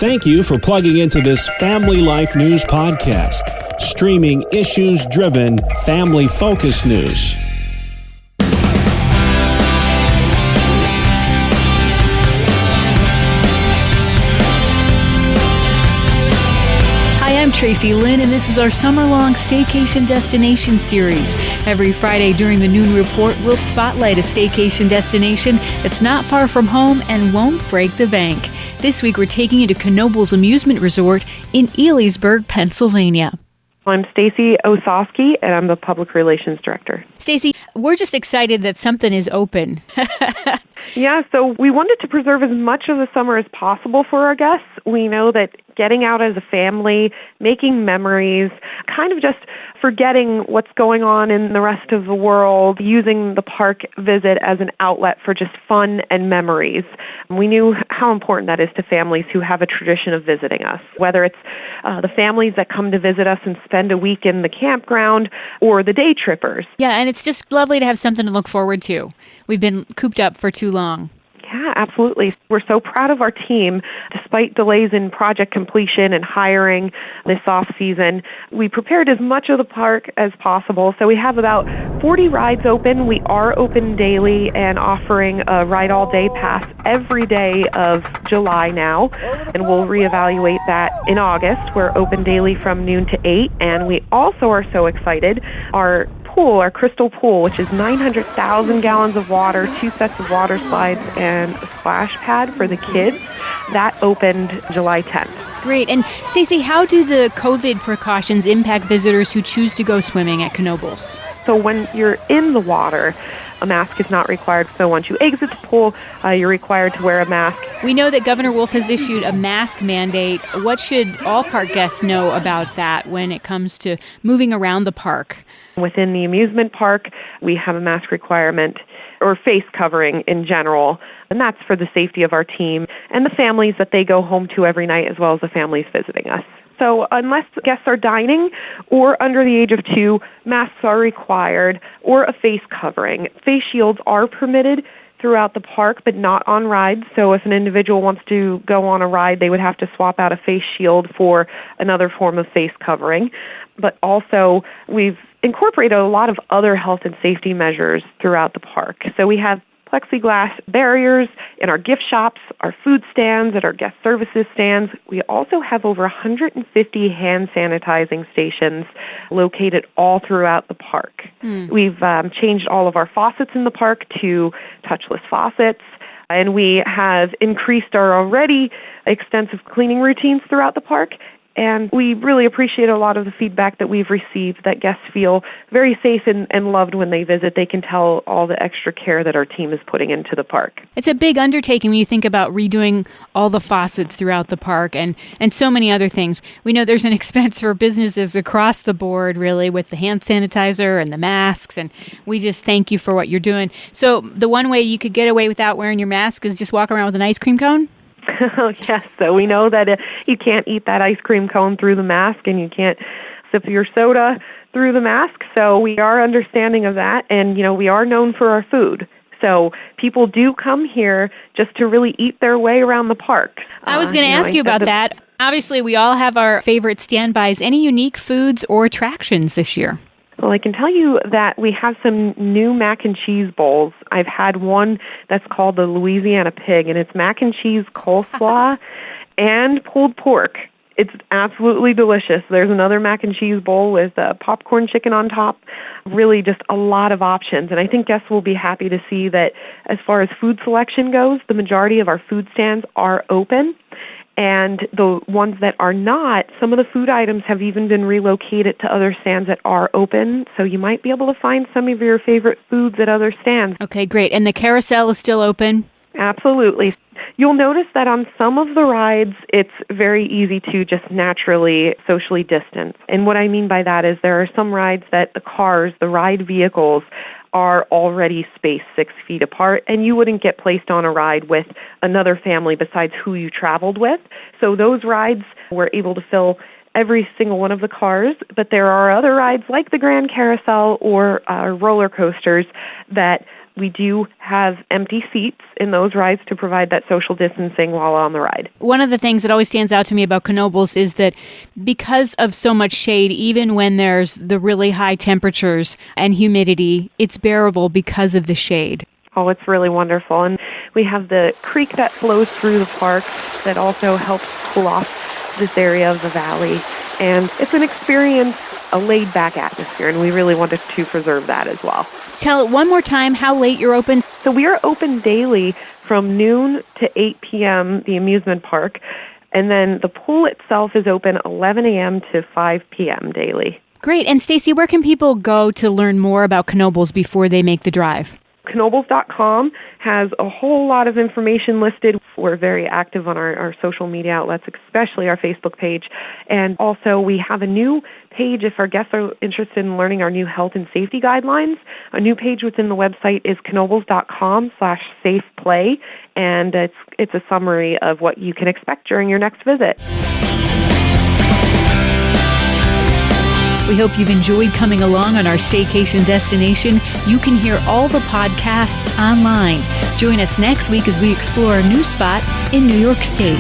Thank you for plugging into this Family Life News podcast, streaming issues-driven, family-focused news. I'm Tracy Lynn, and this is our summer-long Staycation Destination series. Every Friday during the Noon Report, we'll spotlight a staycation destination that's not far from home and won't break the bank. This week, we're taking you to Knoebels Amusement Resort in Elysburg, Pennsylvania. I'm Stacy Ososkee, and I'm the Public Relations Director. Stacy, we're just excited that something is open. Yeah, so we wanted to preserve as much of the summer as possible for our guests. We know that getting out as a family, making memories, kind of just forgetting what's going on in the rest of the world, using the park visit as an outlet for just fun and memories. We knew how important that is to families who have a tradition of visiting us, whether it's the families that come to visit us and spend a week in the campground or the day trippers. Yeah, and it's just lovely to have something to look forward to. We've been cooped up for too long. Yeah, absolutely. We're so proud of our team. Despite delays in project completion and hiring this off-season, we prepared as much of the park as possible. So we have about 40 rides open. We are open daily and offering a ride-all-day pass every day of July now, and we'll reevaluate that in August. We're open daily from noon to 8, and we also are so excited. Our crystal pool, which is 900,000 gallons of water, 2 sets of water slides, and a splash pad for the kids, that opened July 10th. Great. And Stacey, how do the COVID precautions impact visitors who choose to go swimming at Knoebels? So when you're in the water, a mask is not required. So once you exit the pool, you're required to wear a mask. We know that Governor Wolf has issued a mask mandate. What should all park guests know about that when it comes to moving around the park? Within the amusement park, we have a mask requirement or face covering in general, and that's for the safety of our team and the families that they go home to every night, as well as the families visiting us. So unless guests are dining or under the age of 2, masks are required or a face covering. Face shields are permitted throughout the park, but not on rides. So if an individual wants to go on a ride, they would have to swap out a face shield for another form of face covering. But also, we've incorporated a lot of other health and safety measures throughout the park. So we have plexiglass barriers in our gift shops, our food stands, at our guest services stands. We also have over 150 hand sanitizing stations located all throughout the park. We've changed all of our faucets in the park to touchless faucets, and we have increased our already extensive cleaning routines throughout the park. And we really appreciate a lot of the feedback that we've received, that guests feel very safe and loved when they visit. They can tell all the extra care that our team is putting into the park. It's a big undertaking when you think about redoing all the faucets throughout the park and so many other things. We know there's an expense for businesses across the board, really, with the hand sanitizer and the masks, and we just thank you for what you're doing. So the one way you could get away without wearing your mask is just walk around with an ice cream cone? Yes, so we know that you can't eat that ice cream cone through the mask, and you can't sip your soda through the mask, so we are understanding of that, and, we are known for our food. So people do come here just to really eat their way around the park. I was going to ask you about that. Obviously, we all have our favorite standbys. Any unique foods or attractions this year? Well, I can tell you that we have some new mac and cheese bowls. I've had one that's called the Louisiana Pig, and it's mac and cheese, coleslaw, and pulled pork. It's absolutely delicious. There's another mac and cheese bowl with popcorn chicken on top. Really just a lot of options. And I think guests will be happy to see that as far as food selection goes, the majority of our food stands are open. And the ones that are not, some of the food items have even been relocated to other stands that are open. So you might be able to find some of your favorite foods at other stands. Okay, great. And the carousel is still open? Absolutely. You'll notice that on some of the rides, it's very easy to just naturally socially distance. And what I mean by that is there are some rides that the cars, the ride vehicles, are already spaced 6 feet apart, and you wouldn't get placed on a ride with another family besides who you traveled with. So those rides were able to fill every single one of the cars, but there are other rides like the Grand Carousel or roller coasters that We do have empty seats in those rides to provide that social distancing while on the ride. One of the things that always stands out to me about Knoebels is that because of so much shade, even when there's the really high temperatures and humidity, it's bearable because of the shade. Oh, it's really wonderful. And we have the creek that flows through the park that also helps cool off this area of the valley. And it's an experience, a laid-back atmosphere, and we really wanted to preserve that as well. Tell it one more time how late you're open. So we are open daily from noon to 8 p.m., the amusement park, and then the pool itself is open 11 a.m. to 5 p.m. daily. Great. And Stacy, where can people go to learn more about Knoebels before they make the drive? Knoebels.com has a whole lot of information listed. We're very active on our social media outlets, especially our Facebook page. And also we have a new page if our guests are interested in learning our new health and safety guidelines. A new page within the website is knoebels.com/safeplay, and it's a summary of what you can expect during your next visit. We hope you've enjoyed coming along on our staycation destination. You can hear all the podcasts online. Join us next week as we explore a new spot in New York State.